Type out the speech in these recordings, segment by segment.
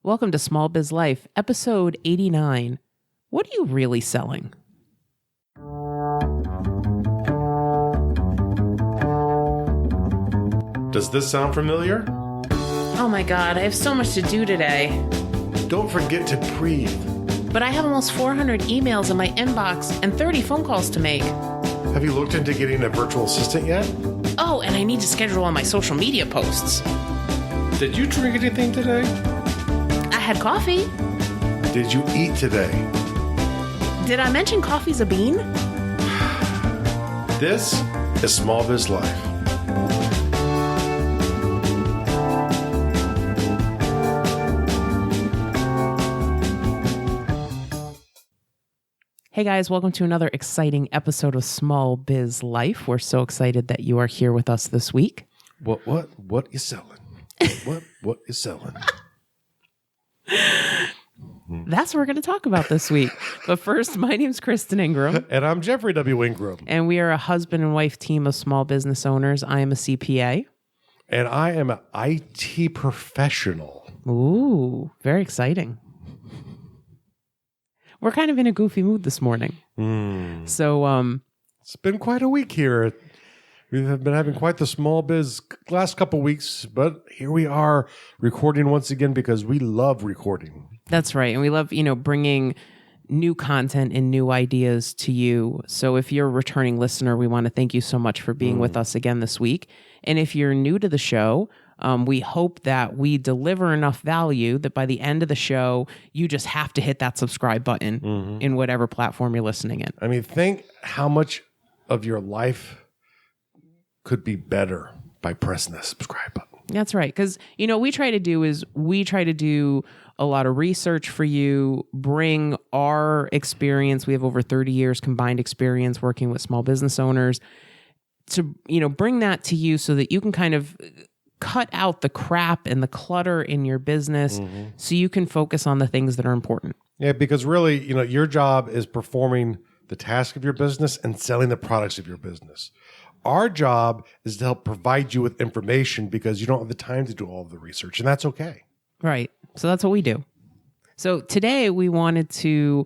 Welcome to Small Biz Life, episode 89. What are you really selling? Does this sound familiar? Oh my God, I have so much to do today. Don't forget to breathe. But I have almost 400 emails in my inbox and 30 phone calls to make. Have you looked into getting a virtual assistant yet? Oh, and I need to schedule all my social media posts. Did you drink anything today? I had coffee. Did you eat today? Did I mention coffee's a bean? This is Small Biz Life. Hey guys, welcome to another exciting episode of Small Biz Life. We're so excited that you are here with us this week. What is selling? What is selling? That's what we're going to talk about this week. But first, my name's Kristen Ingram. And I'm Jeffrey W. Ingram. And we are a husband and wife team of small business owners. I am a CPA. And I am an IT professional. Ooh, very exciting. We're kind of in a goofy mood this morning. So, it's been quite a week here. We have been having quite the small biz last couple weeks, but here we are recording once again because we love recording. That's right. And we love, bringing new content and new ideas to you. So if you're a returning listener, we want to thank you so much for being with us again this week. And if you're new to the show, we hope that we deliver enough value that by the end of the show, you just have to hit that subscribe button in whatever platform you're listening in. I mean, think how much of your life could be better by pressing that subscribe button. That's right. Because, we try to do a lot of research for you, bring our experience. We have over 30 years combined experience working with small business owners to, bring that to you so that you can kind of cut out the crap and the clutter in your business so you can focus on the things that are important. Yeah, because really, your job is performing the task of your business and selling the products of your business. Our job is to help provide you with information because you don't have the time to do all of the research, and that's okay. Right. So that's what we do. So today we wanted to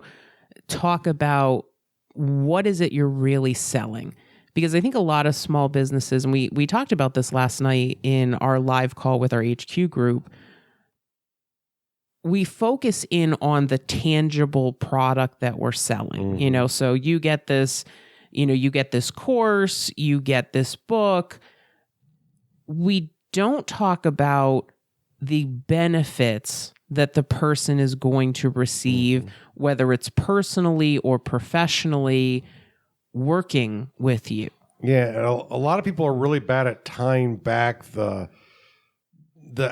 talk about what is it you're really selling? Because I think a lot of small businesses, and we talked about this last night in our live call with our HQ group, we focus in on the tangible product that we're selling. So you get this, you get this course, you get this book. We don't talk about the benefits that the person is going to receive, whether it's personally or professionally working with you. Yeah, a lot of people are really bad at tying back the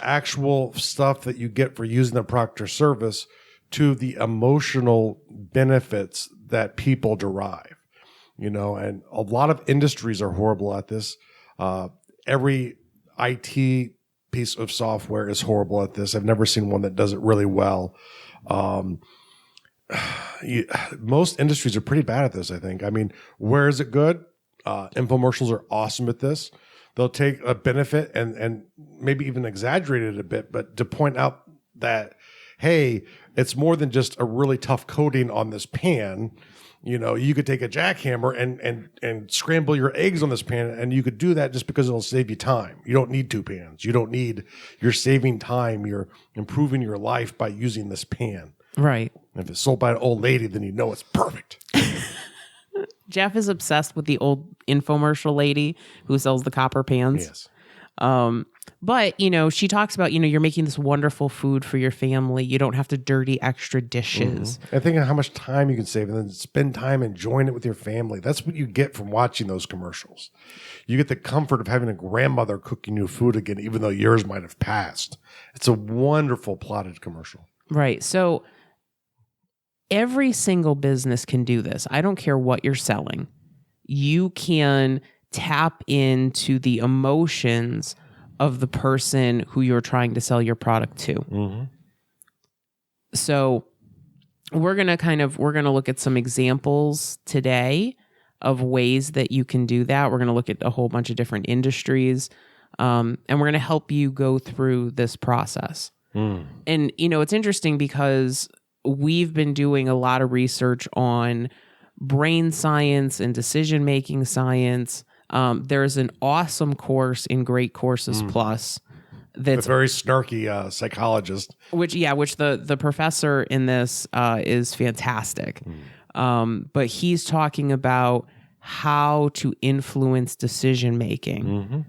actual stuff that you get for using the product or service to the emotional benefits that people derive. And a lot of industries are horrible at this. Every IT piece of software is horrible at this. I've never seen one that does it really well. Most industries are pretty bad at this, I think. I mean, where is it good? Infomercials are awesome at this. They'll take a benefit and maybe even exaggerate it a bit, but to point out that, hey, it's more than just a really tough coating on this pan. You could take a jackhammer and scramble your eggs on this pan, and you could do that just because it'll save you time. You don't need two pans. You're saving time. You're improving your life by using this pan. Right. And if it's sold by an old lady, then it's perfect. Jeff is obsessed with the old infomercial lady who sells the copper pans. Yes. But, she talks about, you're making this wonderful food for your family. You don't have to dirty extra dishes. And think of how much time you can save and then spend time enjoying it with your family. That's what you get from watching those commercials. You get the comfort of having a grandmother cooking you food again, even though yours might have passed. It's a wonderful plotted commercial. Right. So every single business can do this. I don't care what you're selling. You can tap into the emotions of the person who you're trying to sell your product to. So we're going to look at some examples today of ways that you can do that. We're going to look at a whole bunch of different industries, and we're going to help you go through this process. And, it's interesting because we've been doing a lot of research on brain science and decision-making science. There's an awesome course in Great Courses Plus that's a very snarky psychologist. which the professor in this is fantastic. But he's talking about how to influence decision-making.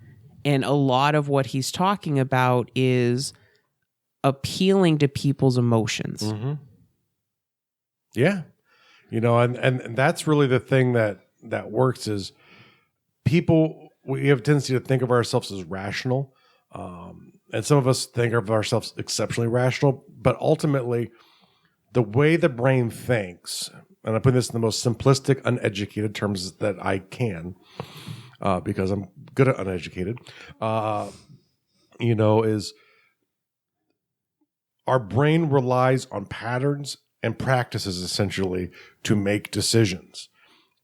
And a lot of what he's talking about is appealing to people's emotions. Yeah. And that's really the thing that works is people, we have a tendency to think of ourselves as rational. And some of us think of ourselves exceptionally rational, but ultimately the way the brain thinks, and I put this in the most simplistic, uneducated terms that I can, because I'm good at uneducated, is our brain relies on patterns and practices essentially to make decisions.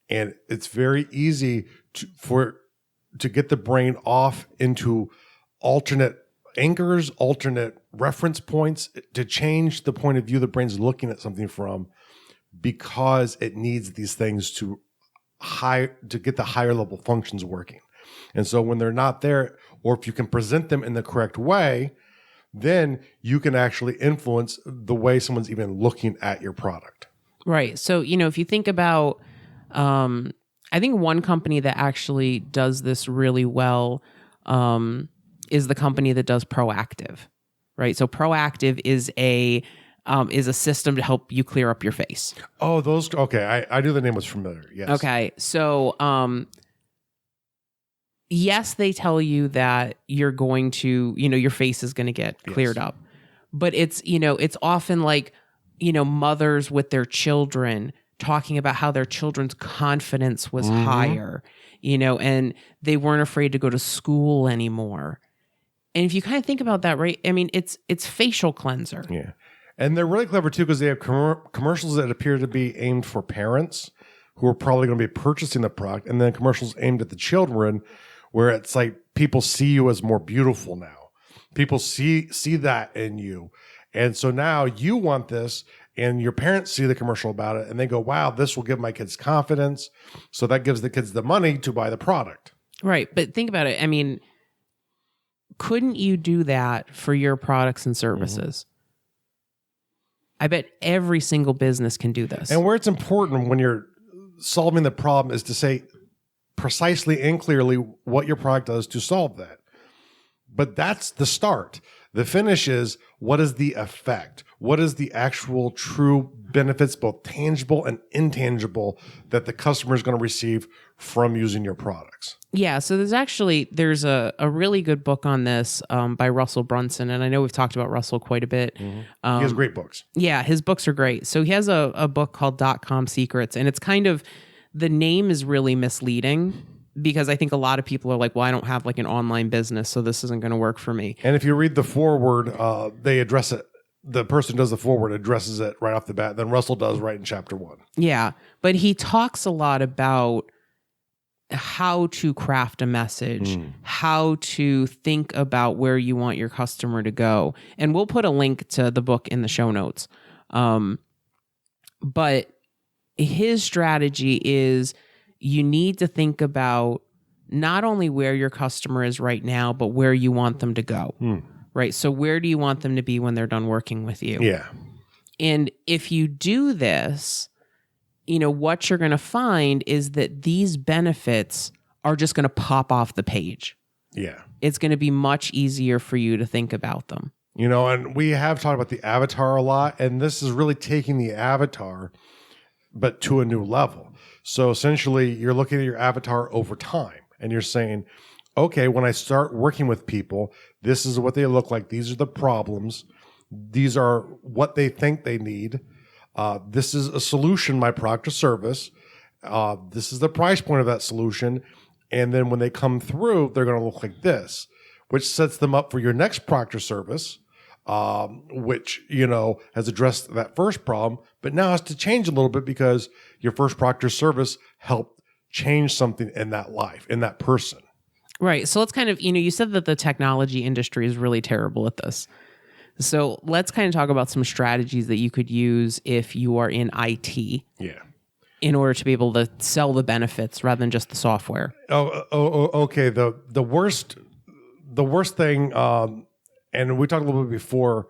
And it's very easy to get the brain off into alternate anchors, alternate reference points, to change the point of view the brain's looking at something from, because it needs these things to get the higher level functions working. And so when they're not there, or if you can present them in the correct way, then you can actually influence the way someone's even looking at your product. Right. So, if you think about, I think one company that actually does this really well is the company that does Proactive, right? So Proactive is a system to help you clear up your face. Oh, those, okay. I knew the name was familiar. Yes. Okay. So, yes, they tell you that you're going to, your face is going to get cleared up, but it's often like, mothers with their children talking about how their children's confidence was higher, and they weren't afraid to go to school anymore. And if you kind of think about that, right? I mean, it's facial cleanser. Yeah. And they're really clever too, because they have commercials that appear to be aimed for parents who are probably going to be purchasing the product, and then commercials aimed at the children, where it's like people see you as more beautiful now. People see that in you. And so now you want this, and your parents see the commercial about it, and they go, wow, this will give my kids confidence. So that gives the kids the money to buy the product. Right. But think about it. I mean, couldn't you do that for your products and services? I bet every single business can do this. And where it's important when you're solving the problem is to say precisely and clearly what your product does to solve that. But that's the start. The finish is, what is the effect? What is the actual true benefits, both tangible and intangible, that the customer is going to receive from using your products? Yeah, so there's a really good book on this by Russell Brunson, and I know we've talked about Russell quite a bit. He has great books. Yeah, his books are great. So he has a book called .com Secrets, and it's kind of, the name is really misleading, because I think a lot of people are like, well, I don't have like an online business, so this isn't going to work for me. And if you read the foreword, they address it. The person who does the foreword addresses it right off the bat. Then Russell does right in chapter 1. Yeah, but he talks a lot about how to craft a message, how to think about where you want your customer to go. And we'll put a link to the book in the show notes. But his strategy is, you need to think about not only where your customer is right now, but where you want them to go, right? So where do you want them to be when they're done working with you? Yeah. And if you do this, what you're going to find is that these benefits are just going to pop off the page. Yeah. It's going to be much easier for you to think about them. And we have talked about the avatar a lot, and this is really taking the avatar, but to a new level. So essentially, you're looking at your avatar over time, and you're saying, okay, when I start working with people, this is what they look like. These are the problems. These are what they think they need. This is a solution, my product or service. This is the price point of that solution. And then when they come through, they're going to look like this, which sets them up for your next product or service, which, has addressed that first problem, but now has to change a little bit because your first product or service helped change something in that life, in that person. Right. So let's kind of, you said that the technology industry is really terrible at this. So let's kind of talk about some strategies that you could use if you are in IT. Yeah. In order to be able to sell the benefits rather than just the software. Okay. The worst thing, and we talked a little bit before.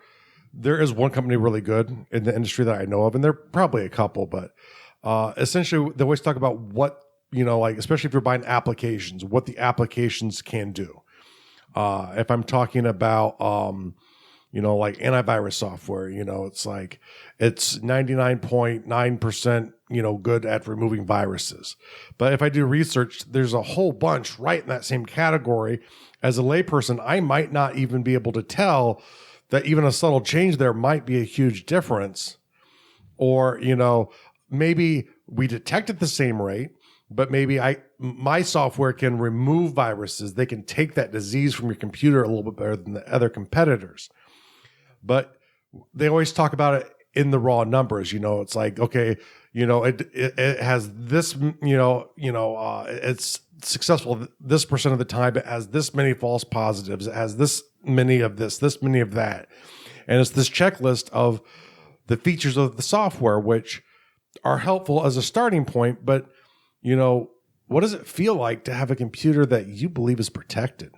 There is one company really good in the industry that I know of, and there are probably a couple, but essentially they always talk about what, like, especially if you're buying applications, what the applications can do. If I'm talking about, like antivirus software, it's like it's 99.9%, good at removing viruses. But if I do research, there's a whole bunch right in that same category. As a layperson, I might not even be able to tell that even a subtle change there might be a huge difference. Or, maybe we detect at the same rate, but maybe my software can remove viruses. They can take that disease from your computer a little bit better than the other competitors. But they always talk about it in the raw numbers. It's like, okay, it has this, it's successful this percent of the time. It has this many false positives. It has this many of this many of that. And it's this checklist of the features of the software, which are helpful as a starting point. But, what does it feel like to have a computer that you believe is protected?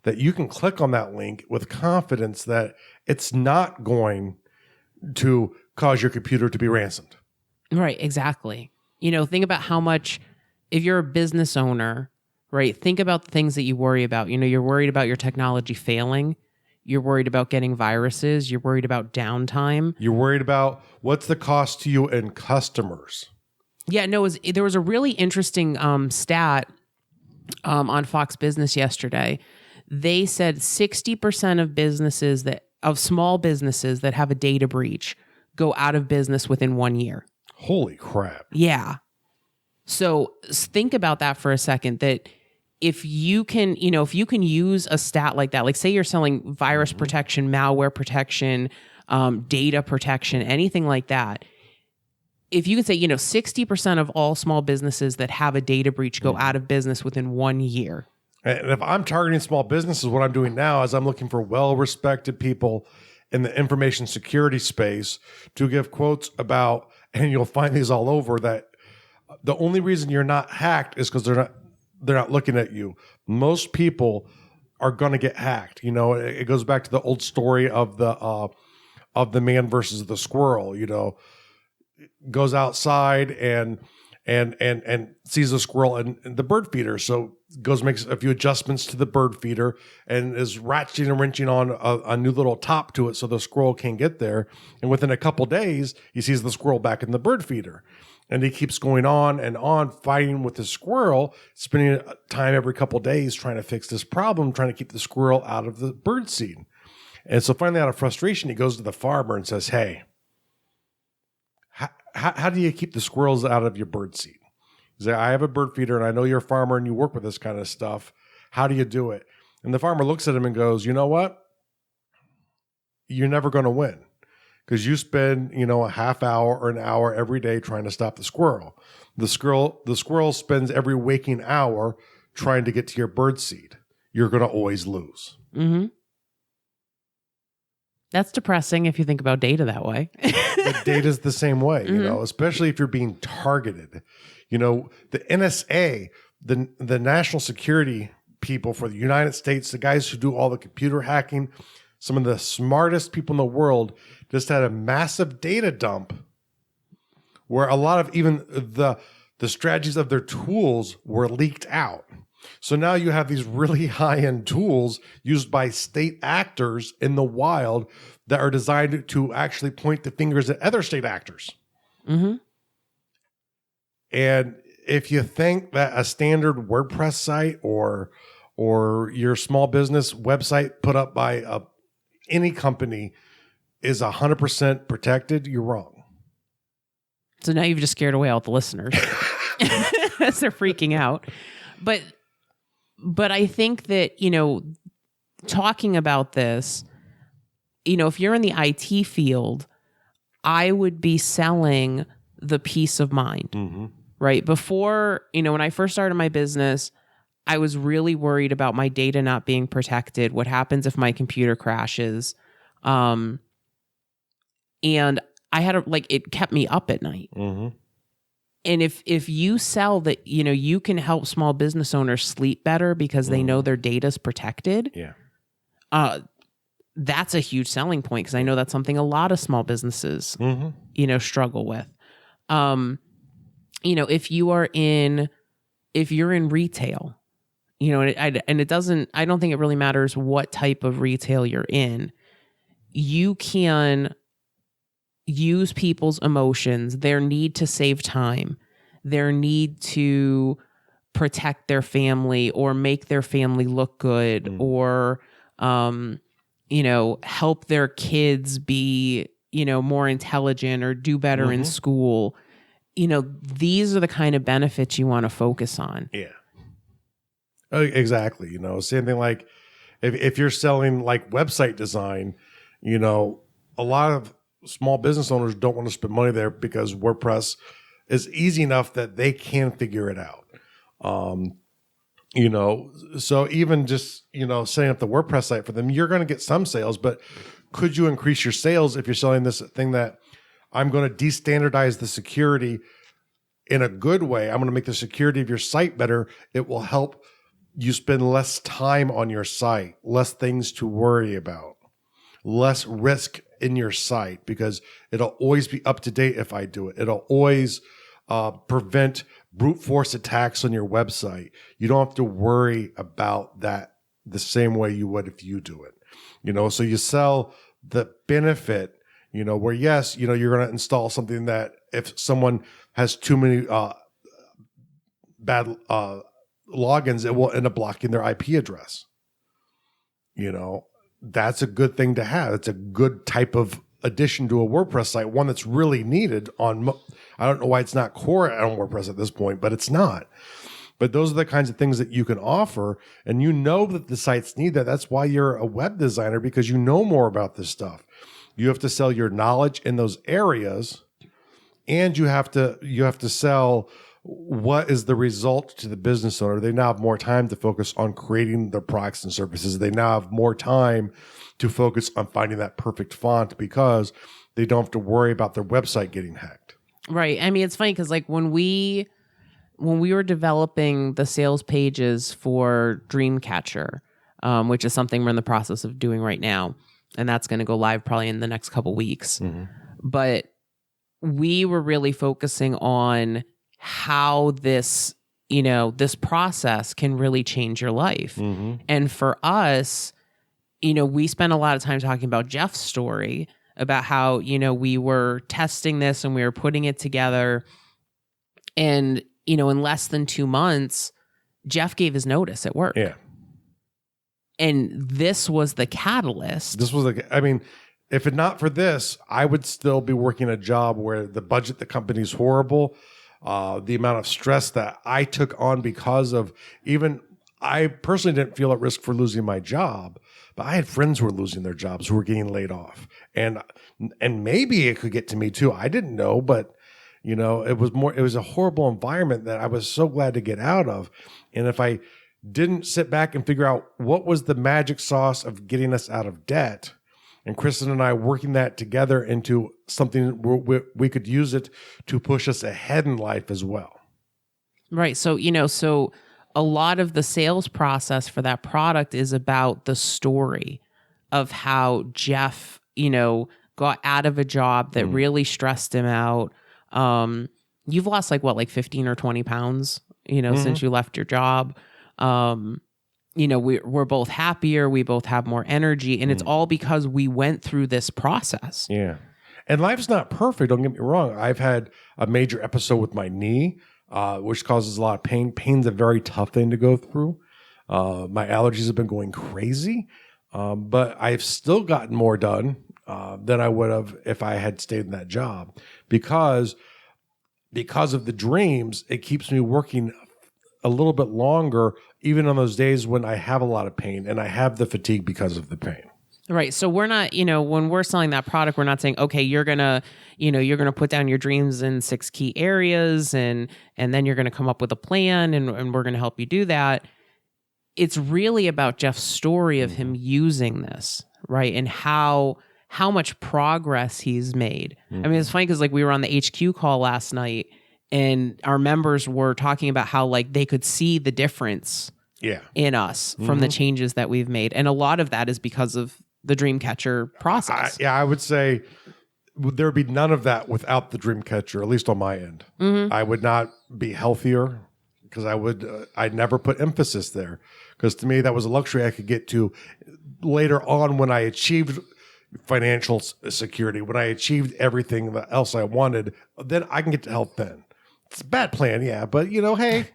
That you can click on that link with confidence that it's not going to cause your computer to be ransomed. Right, exactly. Think about how much, if you're a business owner, right, think about the things that you worry about. You're worried about your technology failing. You're worried about getting viruses. You're worried about downtime. You're worried about what's the cost to you and customers. Yeah, no, there was a really interesting stat on Fox Business yesterday. They said 60% of small businesses that have a data breach go out of business within 1 year. Holy crap. Yeah. So think about that for a second, that if you can use a stat like that, like say you're selling virus protection, malware protection, data protection, anything like that. If you can say, 60% of all small businesses that have a data breach go out of business within 1 year. And if I'm targeting small businesses, what I'm doing now is I'm looking for well-respected people in the information security space to give quotes about, and you'll find these all over, that the only reason you're not hacked is because they're not looking at you. Most people are going to get hacked. It goes back to the old story of the man versus the squirrel. Goes outside and sees a squirrel and the bird feeder. So goes, makes a few adjustments to the bird feeder and is ratcheting and wrenching on a new little top to it so the squirrel can't get there. And within a couple days, he sees the squirrel back in the bird feeder. And he keeps going on and on, fighting with the squirrel, spending time every couple days trying to fix this problem, trying to keep the squirrel out of the bird seed. And so finally, out of frustration, he goes to the farmer and says, "Hey, how do you keep the squirrels out of your bird seed?" He's like, "I have a bird feeder and I know you're a farmer and you work with this kind of stuff. How do you do it?" And the farmer looks at him and goes, "You know what? You're never going to win because you spend, a half hour or an hour every day trying to stop the squirrel. The squirrel spends every waking hour trying to get to your bird seed. You're going to always lose." Mm-hmm. That's depressing if you think about data that way. But data's the same way, especially if you're being targeted. The NSA, the national security people for the United States, the guys who do all the computer hacking, some of the smartest people in the world, just had a massive data dump where a lot of even the strategies of their tools were leaked out. So now you have these really high-end tools used by state actors in the wild that are designed to actually point the fingers at other state actors. Mm-hmm. And if you think that a standard WordPress site or your small business website put up by any company is 100% protected, you're wrong. So now you've just scared away all the listeners as they're freaking out. But I think that, talking about this, if you're in the IT field, I would be selling the peace of mind, right? Before, when I first started my business, I was really worried about my data not being protected. What happens if my computer crashes? And I had it kept me up at night. Mm-hmm. And if you sell that, you can help small business owners sleep better because they know their data's protected. Yeah. That's a huge selling point because I know that's something a lot of small businesses, struggle with. If you're in retail, and it doesn't, I don't think it really matters what type of retail you're in. You can use people's emotions, their need to save time, their need to protect their family or make their family look good, or, help their kids be, more intelligent or do better in school. These are the kind of benefits you want to focus on. Yeah. Exactly. Same thing like if you're selling like website design, a lot of small business owners don't want to spend money there because WordPress is easy enough that they can figure it out. So even just, setting up the WordPress site for them, you're going to get some sales, but could you increase your sales if you're selling this thing that I'm going to de-standardize the security in a good way? I'm going to make the security of your site better. It will help you spend less time on your site, less things to worry about, less risk in your site because it'll always be up to date if I do it. It'll always prevent brute force attacks on your website. You don't have to worry about that the same way you would if you do it. So you sell the benefit, where yes, you're going to install something that if someone has too many bad logins, it will end up blocking their IP address. That's a good thing to have. It's a good type of addition to a WordPress site, one that's really needed on, I don't know why it's not core on WordPress at this point, but it's not. But those are the kinds of things that you can offer, and that the sites need that. That's why you're a web designer, because you know more about this stuff. You have to sell your knowledge in those areas, and you have to sell what is the result to the business owner. They now have more time to focus on creating their products and services. They now have more time to focus on finding that perfect font because they don't have to worry about their website getting hacked. Right. I mean, it's funny because when we were developing the sales pages for Dreamcatcher, which is something we're in the process of doing right now, and that's going to go live probably in the next couple weeks. But we were really focusing on how this process can really change your life. And for us, we spent a lot of time talking about Jeff's story about how, we were testing this and we were putting it together. And, in less than 2 months, Jeff gave his notice at work. Yeah. And this was the catalyst. If it not for this, I would still be working a job where the budget, the company's horrible. The amount of stress that I took on because of I personally didn't feel at risk for losing my job, but I had friends who were losing their jobs, who were getting laid off. And maybe it could get to me too. I didn't know, but it was a horrible environment that I was so glad to get out of. And if I didn't sit back and figure out what was the magic sauce of getting us out of debt, and Kristen and I working that together into something where we could use it to push us ahead in life as well. Right. So, so a lot of the sales process for that product is about the story of how Jeff, got out of a job that really stressed him out. You've lost like 15 or 20 pounds, since you left your job. We're both happier. We both have more energy. And it's all because we went through this process. Yeah. And life's not perfect. Don't get me wrong. I've had a major episode with my knee, which causes a lot of pain. Pain's a very tough thing to go through. My allergies have been going crazy. But I've still gotten more done than I would have if I had stayed in that job. Because of the dreams, it keeps me working a little bit longer, even on those days when I have a lot of pain and I have the fatigue because of the pain. Right. So we're not, when we're selling that product, we're not saying, okay, you're going to put down your dreams in 6 key areas and then you're going to come up with a plan and we're going to help you do that. It's really about Jeff's story of him using this, right? And how how much progress he's made. I mean, it's funny because like we were on the HQ call last night and our members were talking about how like they could see the difference in us from the changes that we've made. And a lot of that is because of the Dreamcatcher process. I would say there'd be none of that without the Dreamcatcher, at least on my end. I would not be healthier because I'd never put emphasis there. Because to me, that was a luxury I could get to later on when I achieved financial security, when I achieved everything else I wanted, then I can get to health then. It's a bad plan, yeah, but hey,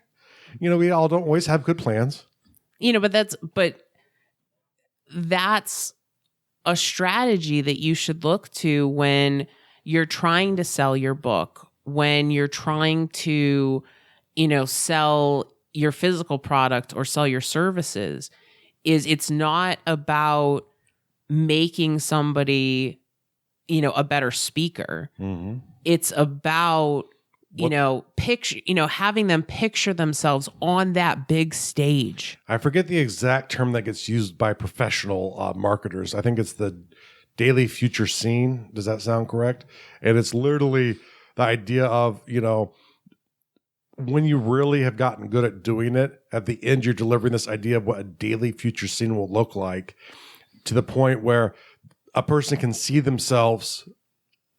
we all don't always have good plans. But that's a strategy that you should look to when you're trying to sell your book, when you're trying to, sell your physical product or sell your services, is it's not about making somebody, a better speaker. It's about, having them picture themselves on that big stage. I forget the exact term that gets used by professional marketers. I think it's the daily future scene. Does that sound correct? And it's literally the idea of, when you really have gotten good at doing it, at the end, you're delivering this idea of what a daily future scene will look like, to the point where a person can see themselves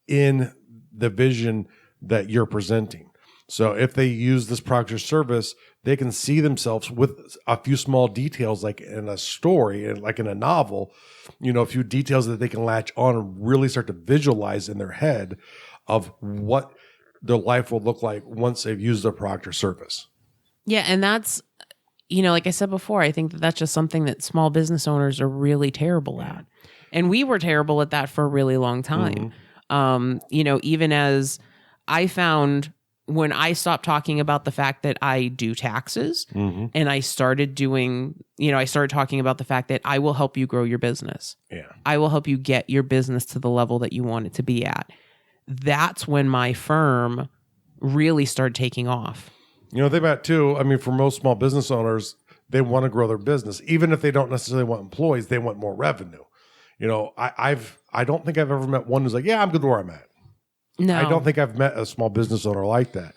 in the vision that you're presenting. So if they use this product or service, they can see themselves with a few small details, like in a story and like in a novel, a few details that they can latch on and really start to visualize in their head of what their life will look like once they've used their product or service. Yeah. And that's, like I said before, I think that that's just something that small business owners are really terrible at. And we were terrible at that for a really long time. Even as I found when I stopped talking about the fact that I do taxes and I started doing, I started talking about the fact that I will help you grow your business. Yeah. I will help you get your business to the level that you want it to be at. That's when my firm really started taking off. Think about it too. I mean, for most small business owners, they want to grow their business. Even if they don't necessarily want employees, they want more revenue. I don't think I've ever met one who's like, yeah, I'm good where I'm at. No, I don't think I've met a small business owner like that.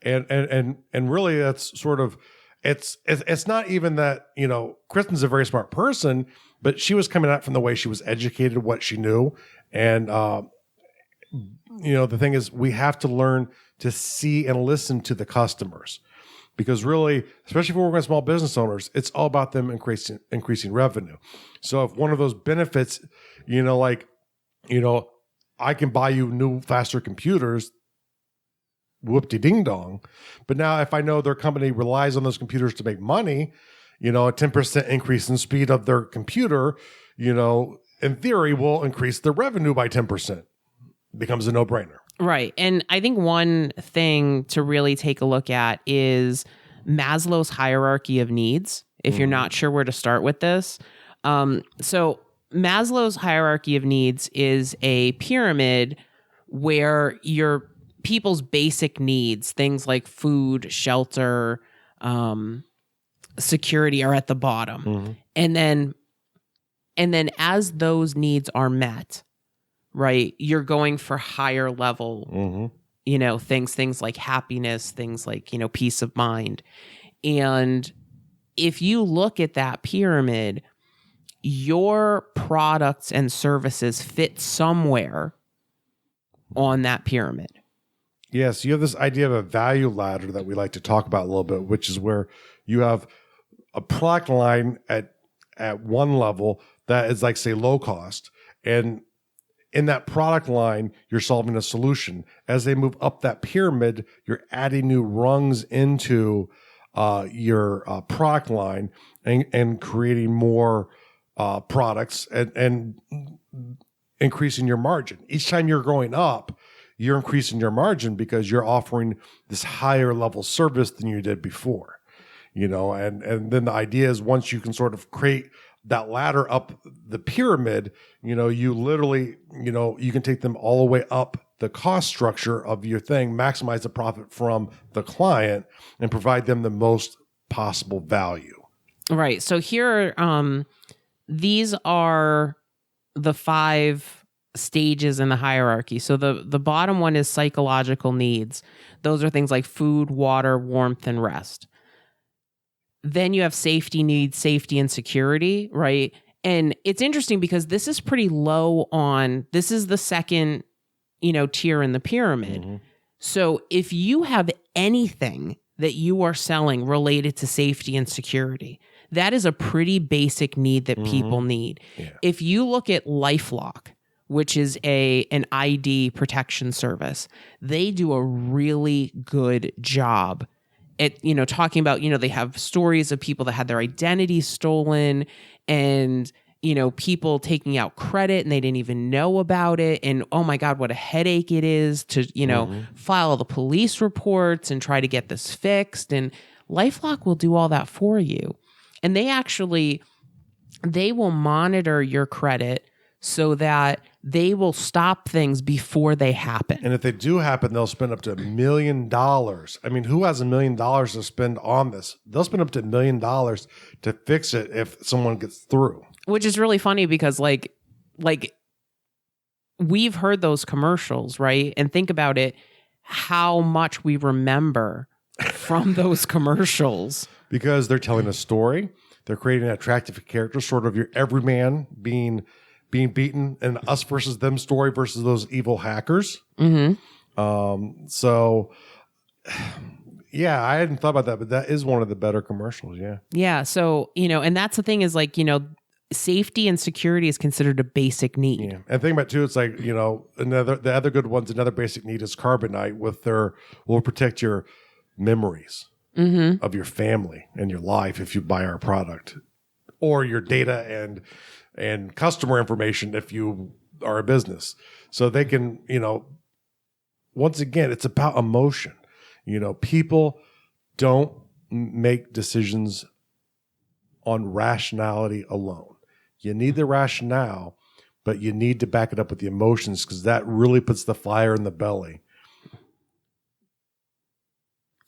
And really that's sort of, it's not even that, Kristen's a very smart person, but she was coming out from the way she was educated, what she knew. And, the thing is, we have to learn to see and listen to the customers, because really, especially if we're working with small business owners, it's all about them increasing revenue. So if one of those benefits, I can buy you new, faster computers, whoop-de-ding-dong. But now if I know their company relies on those computers to make money, a 10% increase in speed of their computer, in theory will increase their revenue by 10%. Becomes a no-brainer. Right. And I think one thing to really take a look at is Maslow's hierarchy of needs, if you're not sure where to start with this. So Maslow's hierarchy of needs is a pyramid where your people's basic needs, things like food, shelter, security, are at the bottom. And then as those needs are met, right, you're going for higher level, things like happiness, things like, peace of mind. And if you look at that pyramid, your products and services fit somewhere on that pyramid. Yes, you have this idea of a value ladder that we like to talk about a little bit, which is where you have a product line at one level that is like, say, low cost. And in that product line, you're solving a solution. As they move up that pyramid, you're adding new rungs into your product line and creating more products and increasing your margin. Each time you're going up, you're increasing your margin because you're offering this higher level service than you did before. And then the idea is, once you can sort of create that ladder up the pyramid, you literally, you can take them all the way up the cost structure of your thing, maximize the profit from the client, and provide them the most possible value. Right. So here, these are the 5 stages in the hierarchy. So the bottom one is psychological needs. Those are things like food, water, warmth, and rest. Then you have safety needs, safety and security, right? And it's interesting because this is pretty low on, this is the second, tier in the pyramid. Mm-hmm. So if you have anything that you are selling related to safety and security, that is a pretty basic need that people need. Yeah. If you look at LifeLock, which is an ID protection service, they do a really good job at, talking about, they have stories of people that had their identities stolen and, people taking out credit and they didn't even know about it. And oh my God, what a headache it is to, file the police reports and try to get this fixed. And LifeLock will do all that for you. And they will monitor your credit so that they will stop things before they happen. And if they do happen, they'll spend up to $1 million. I mean, who has $1 million to spend on this? They'll spend up to $1 million to fix it if someone gets through. Which is really funny because like we've heard those commercials, right? And think about it, how much we remember from those commercials. Because they're telling a story. They're creating an attractive character, sort of your everyman being beaten, and us versus them story versus those evil hackers. Mm-hmm. So, yeah, I hadn't thought about that, but that is one of the better commercials. Yeah. Yeah. So, and that's the thing is like, safety and security is considered a basic need. Yeah. And think about it too, it's like, the other good ones, another basic need is Carbonite will protect your memories of your family and your life if you buy our product, or your data and customer information if you are a business. So they can, once again, it's about emotion. People don't make decisions on rationality alone. You need the rationale, but you need to back it up with the emotions, because that really puts the fire in the belly.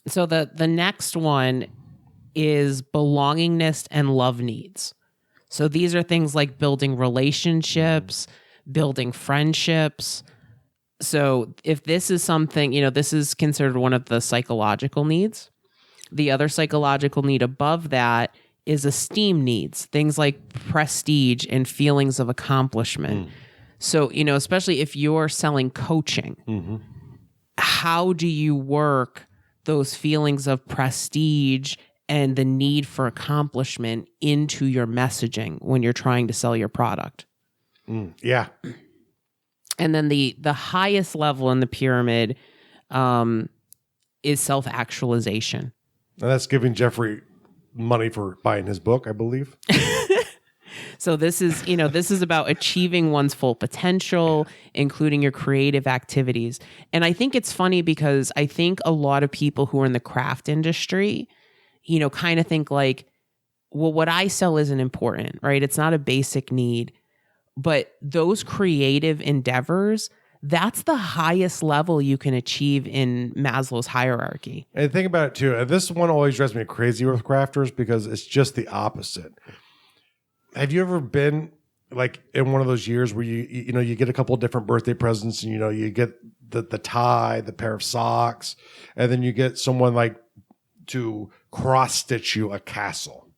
So the next one is belongingness and love needs. So these are things like building relationships, building friendships. So if this is something, this is considered one of the psychological needs. The other psychological need above that is esteem needs, things like prestige and feelings of accomplishment. So, especially if you're selling coaching, how do you work those feelings of prestige and the need for accomplishment into your messaging when you're trying to sell your product? Yeah. And then the highest level in the pyramid is self-actualization. And that's giving Jeffrey money for buying his book, I believe. So this is about achieving one's full potential, including your creative activities. And I think it's funny because I think a lot of people who are in the craft industry, kind of think like, well, what I sell isn't important, right? It's not a basic need. But those creative endeavors, that's the highest level you can achieve in Maslow's hierarchy. And think about it too. This one always drives me crazy with crafters because it's just the opposite. Have you ever been like in one of those years where you get a couple of different birthday presents and you get the tie, the pair of socks, and then you get someone like to cross stitch you a castle?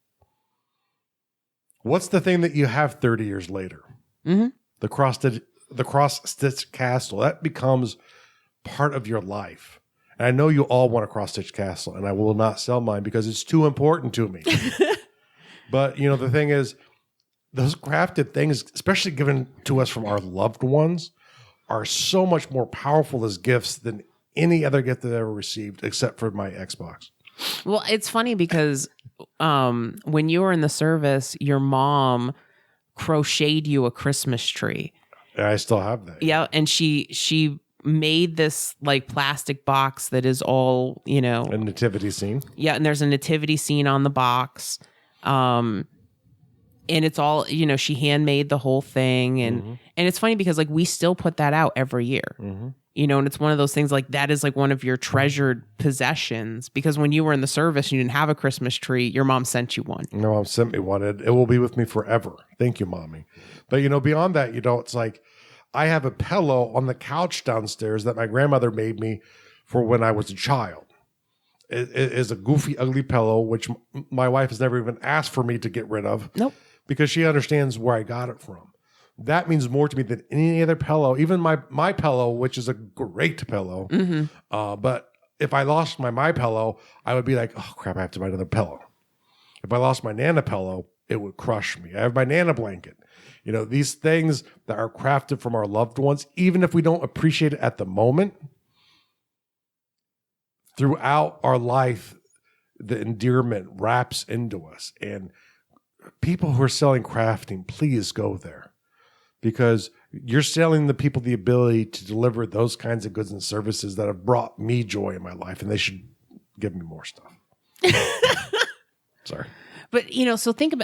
What's the thing that you have 30 years later? Mm-hmm. The cross-stitch castle, that becomes part of your life. And I know you all want a cross-stitch castle, and I will not sell mine because it's too important to me. But, the thing is, those crafted things, especially given to us from our loved ones, are so much more powerful as gifts than any other gift that I ever received, except for my Xbox. Well, it's funny because when you were in the service, your mom crocheted you a Christmas tree. I still have that. Yeah, and she made this like plastic box that is all, a nativity scene. Yeah, and there's a nativity scene on the box. And it's all, she handmade the whole thing. And it's funny because like we still put that out every year. And it's one of those things like that is like one of your treasured possessions, because when you were in the service, you didn't have a Christmas tree. Your mom sent you one. My mom sent me one. It will be with me forever. Thank you, Mommy. But, beyond that, it's like, I have a pillow on the couch downstairs that my grandmother made me for when I was a child. It is a goofy, ugly pillow, which my wife has never even asked for me to get rid of. Nope. Because she understands where I got it from. That means more to me than any other pillow, even my pillow, which is a great pillow. But if I lost my pillow, I would be like, oh crap, I have to buy another pillow. If I lost my Nana pillow, it would crush me. I have my Nana blanket. You know, these things that are crafted from our loved ones, even if we don't appreciate it at the moment, throughout our life, the endearment wraps into us. And people who are selling crafting, please go there, because you're selling the people the ability to deliver those kinds of goods and services that have brought me joy in my life, and they should give me more stuff. Sorry. But, you know, so think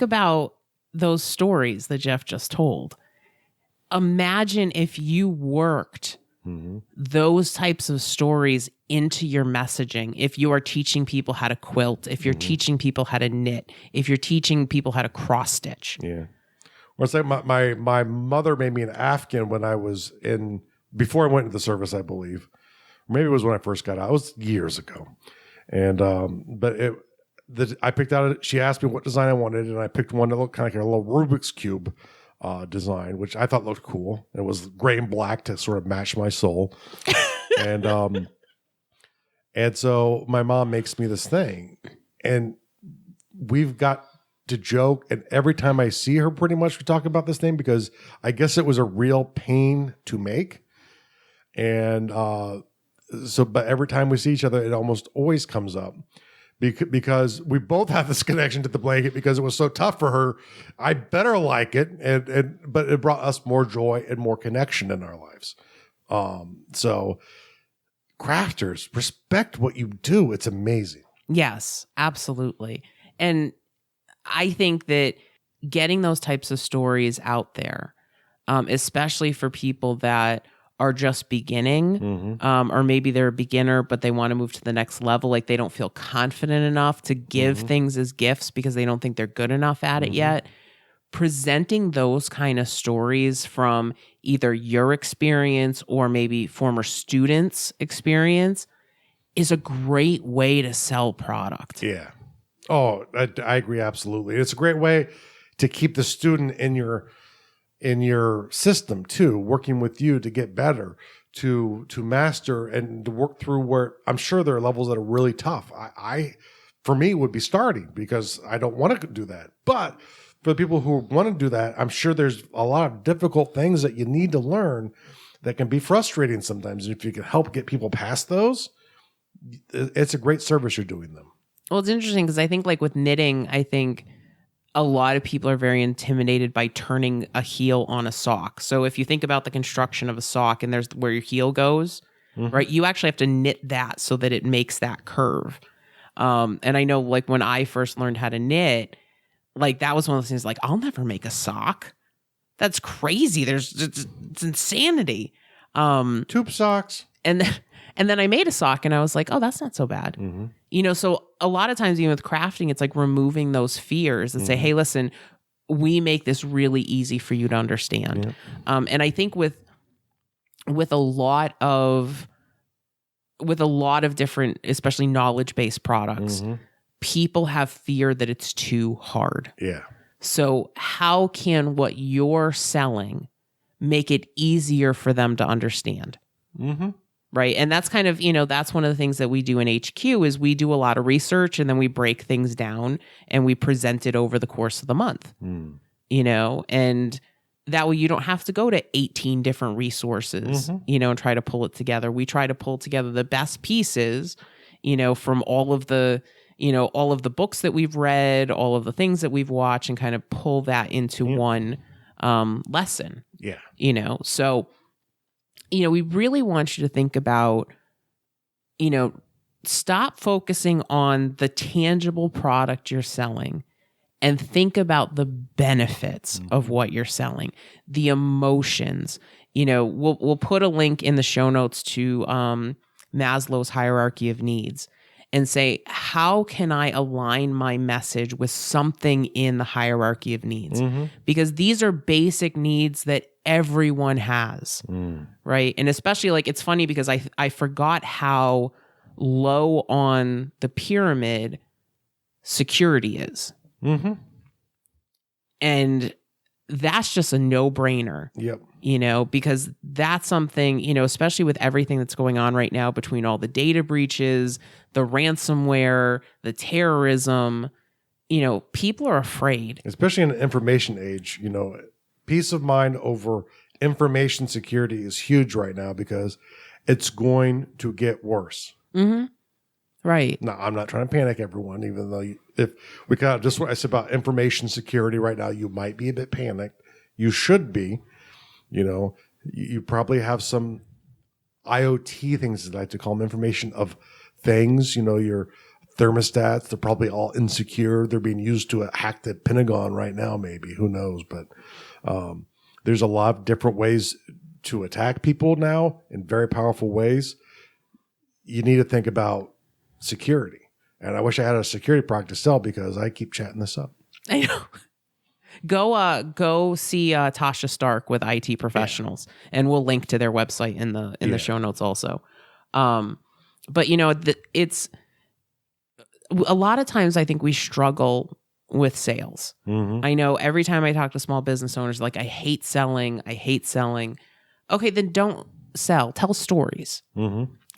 about those stories that Jeff just told. Imagine if you worked those types of stories into your messaging. If you are teaching people how to quilt, if you're teaching people how to knit, if you're teaching people how to cross stitch. Yeah. Well, it's like my mother made me an Afghan when I was before I went into the service, I believe. Maybe it was when I first got out. It was years ago. And, I picked out, she asked me what design I wanted, and I picked one that looked kind of like a little Rubik's Cube design, which I thought looked cool. It was gray and black to sort of match my soul. And so my mom makes me this thing, and we've got to joke. And every time I see her, pretty much we talk about this thing, because I guess it was a real pain to make. And but every time we see each other, it almost always comes up. Because we both have this connection to the blanket, because it was so tough for her. I better like it, but it brought us more joy and more connection in our lives. So crafters, respect what you do. It's amazing. Yes, absolutely. And I think that getting those types of stories out there, especially for people that are just beginning, or maybe they're a beginner, but they want to move to the next level. Like they don't feel confident enough to give things as gifts because they don't think they're good enough at it yet. Presenting those kind of stories from either your experience or maybe former students' experience is a great way to sell product. Yeah. Oh, I agree. Absolutely. It's a great way to keep the student in your system too, working with you to get better, to master and to work through where I'm sure there are levels that are really tough. I for me would be starting, because I don't want to do that. But for the people who want to do that, I'm sure there's a lot of difficult things that you need to learn that can be frustrating sometimes. And if you can help get people past those, it's a great service you're doing them. Well, it's interesting because I think like with knitting, I think a lot of people are very intimidated by turning a heel on a sock. So if you think about the construction of a sock and there's where your heel goes, right? You actually have to knit that so that it makes that curve. And I know like when I first learned how to knit, like that was one of those things like, I'll never make a sock. That's crazy. It's insanity. Tube socks. And then I made a sock and I was like, oh, that's not so bad. You know, so a lot of times even with crafting, it's like removing those fears and say, hey, listen, we make this really easy for you to understand. And I think with a lot of different, especially knowledge-based products, people have fear that it's too hard. Yeah. So how can what you're selling make it easier for them to understand? Right. And that's kind of, you know, that's one of the things that we do in HQ is we do a lot of research and then we break things down and we present it over the course of the month, you know, and that way you don't have to go to 18 different resources, you know, and try to pull it together. We try to pull together the best pieces, you know, from all of the books that we've read, all of the things that we've watched, and kind of pull that into one lesson. Yeah. You know, so you know, we really want you to think about, you know, stop focusing on the tangible product you're selling and think about the benefits of what you're selling, the emotions. You know, we'll put a link in the show notes to Maslow's hierarchy of needs. and say, how can I align my message with something in the hierarchy of needs? Because these are basic needs that everyone has, right? And especially like, it's funny because I forgot how low on the pyramid security is. And that's just a no-brainer. Yep. You know, because that's something, you know, especially with everything that's going on right now between all the data breaches, the ransomware, the terrorism, you know, people are afraid. Especially in an information age, you know, peace of mind over information security is huge right now because it's going to get worse. Right. Now, I'm not trying to panic everyone, even though if we got just what I said about information security right now, you might be a bit panicked. You should be. You know, you probably have some IoT things, as I like to call them, information of things. You know, your thermostats, they're probably all insecure. They're being used to hack the Pentagon right now, maybe. Who knows? But there's a lot of different ways to attack people now in very powerful ways. You need to think about security. And I wish I had a security product to sell because I keep chatting this up. I know. Go see Tasha Stark with IT Professionals, and we'll link to their website in the show notes also. But you know, it's a lot of times I think we struggle with sales. I know every time I talk to small business owners, like, I hate selling. Okay, then don't sell. Tell stories,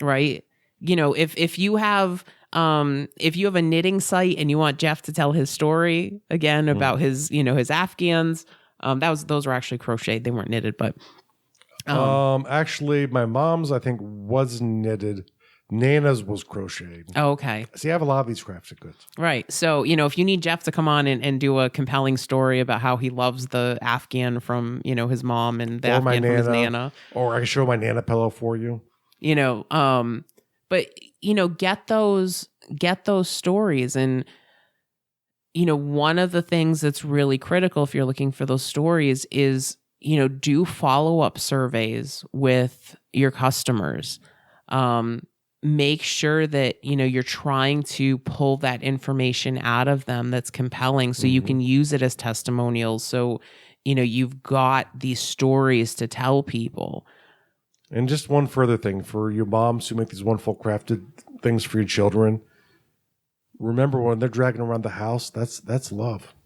right? You know, if you have a knitting site and you want Jeff to tell his story again about his, you know, his Afghans, those were actually crocheted. They weren't knitted, but actually my mom's, I think, was knitted. Nana's was crocheted. Oh, okay. See, I have a lot of these crafted goods. Right. So, you know, if you need Jeff to come on and do a compelling story about how he loves the Afghan from, you know, his mom and the Afghan from his Nana. Or I can show my Nana pillow for you. You know, but, you know, get those stories. And, you know, one of the things that's really critical if you're looking for those stories is, you know, do follow-up surveys with your customers. Make sure that, you know, you're trying to pull that information out of them that's compelling so you can use it as testimonials. So, you know, you've got these stories to tell people. And just one further thing for your moms who make these wonderful crafted things for your children. Remember, when they're dragging around the house, that's love.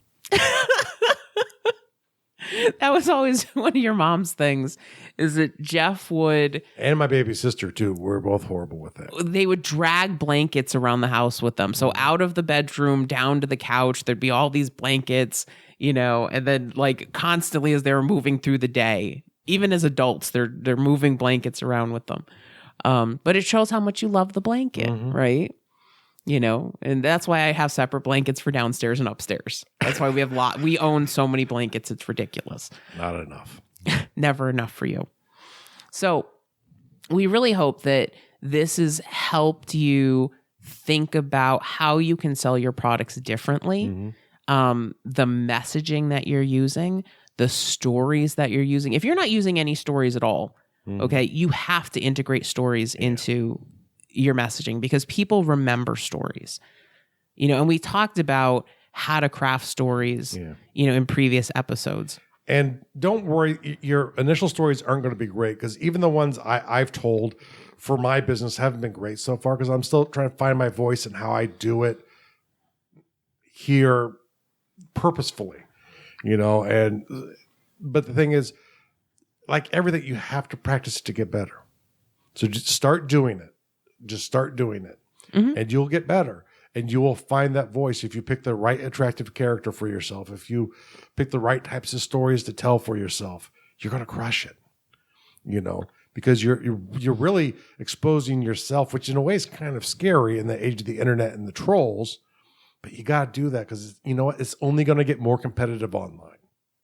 That was always one of your mom's things, is that Jeff would... And my baby sister, too. We're both horrible with that. They would drag blankets around the house with them. So out of the bedroom, down to the couch, there'd be all these blankets, you know, and then like constantly as they were moving through the day, even as adults, they're moving blankets around with them. But it shows how much you love the blanket, right? You know, and that's why I have separate blankets for downstairs and upstairs. That's why we own so many blankets. It's ridiculous. Not enough. Never enough for you. So we really hope that this has helped you think about how you can sell your products differently. The messaging that you're using, the stories that you're using. If you're not using any stories at all, okay, you have to integrate stories into your messaging because people remember stories, you know, and we talked about how to craft stories, you know, in previous episodes. And don't worry, your initial stories aren't going to be great because even the ones I've told for my business haven't been great so far because I'm still trying to find my voice and how I do it here purposefully, you know, but the thing is, like everything, you have to practice to get better. So just start doing it. Just start doing it and you'll get better and you will find that voice if you pick the right attractive character for yourself. If you pick the right types of stories to tell for yourself, you're going to crush it, you know, because you're really exposing yourself, which in a way is kind of scary in the age of the internet and the trolls, but you got to do that because you know what? It's only going to get more competitive online.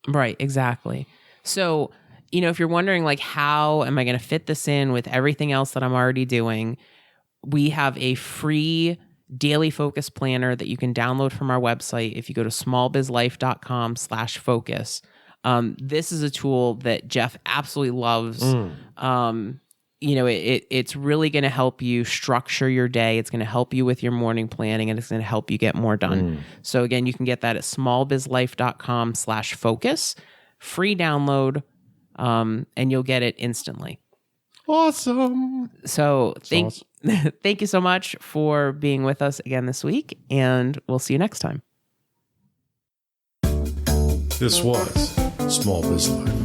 Right. Exactly. So, you know, if you're wondering like, how am I going to fit this in with everything else that I'm already doing? We have a free daily focus planner that you can download from our website. If you go to smallbizlife.com/focus, this is a tool that Jeff absolutely loves. it's really going to help you structure your day. It's going to help you with your morning planning, and it's going to help you get more done. So again, you can get that at smallbizlife.com/focus, free download, and you'll get it instantly. Awesome. So thank you so much for being with us again this week, and we'll see you next time. This was Small Biz Life.